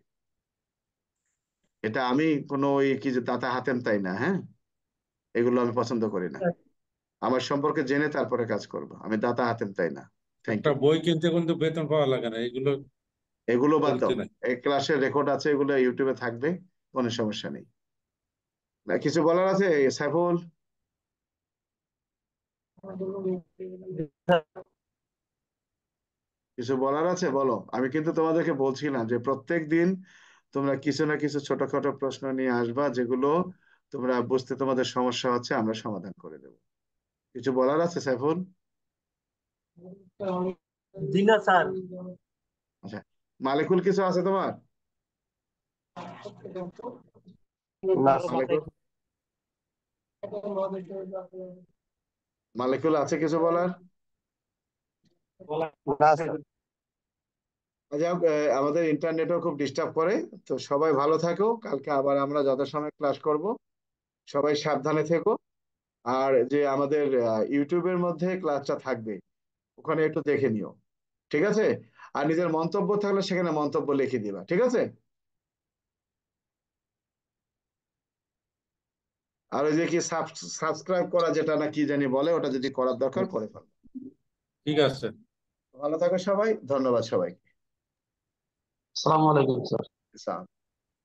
এটা আমি কোনো ওই কি যে দাতা হাতেম তাই না, হ্যাঁ, এগুলো আমি পছন্দ করি না। আমার সম্পর্কে জেনে তারপরে কাজ করবো, আমি দাতা হাতেম তাই না। থ্যাংক একটা ইউ। বই কিনতে কিন্তু বেতন পাওয়া লাগে না, এগুলো এগুলো বাদ চলছে দাও। না। এই ক্লাসের রেকর্ড আছে, এগুলো ইউটিউবে থাকবে, কোনো সমস্যা নেই। না, কিছু বলার আছে সাইফুল? কিছু বলার আছে বলো। আমি কিন্তু তোমাদেরকে বলছিলাম যে প্রত্যেক দিন তোমরা কিছু না কিছু ছোটখাটো প্রশ্ন নিয়ে আসবা, যেগুলো তোমরা বুঝতে তোমাদের সমস্যা হচ্ছে, আমরা সমাধান করে দেবো। কিছু বলার আছে সাইফুল? জি না স্যার। আচ্ছা, মালিকুল কিছু আছে তোমার? না মালিকুল, মালিকুল আছে কিছু বলার? না স্যার। আচ্ছা, আমাদের ইন্টারনেটও খুব ডিস্টার্ব করে। তো সবাই ভালো থাকো, কালকে আবার আমরা যথাসময়ে ক্লাস করব। সবাই সাবধানে থেকো। আর যে আমাদের ইউটিউবের মধ্যে ক্লাসটা থাকবে, ওখানে একটু দেখে নিও, ঠিক আছে? আর নিজের মন্তব্য থাকলে সেখানে মন্তব্য লিখে দিবা, ঠিক আছে? আর ওই যে কি সাবস্ক্রাইব করা যেটা না কি জানি বলে, ওটা যদি করার দরকার করে ফেলবে। ঠিক আছে। ভালো থাকো সবাই, ধন্যবাদ সবাইকে। আসসালামু আলাইকুম স্যার। সালাম।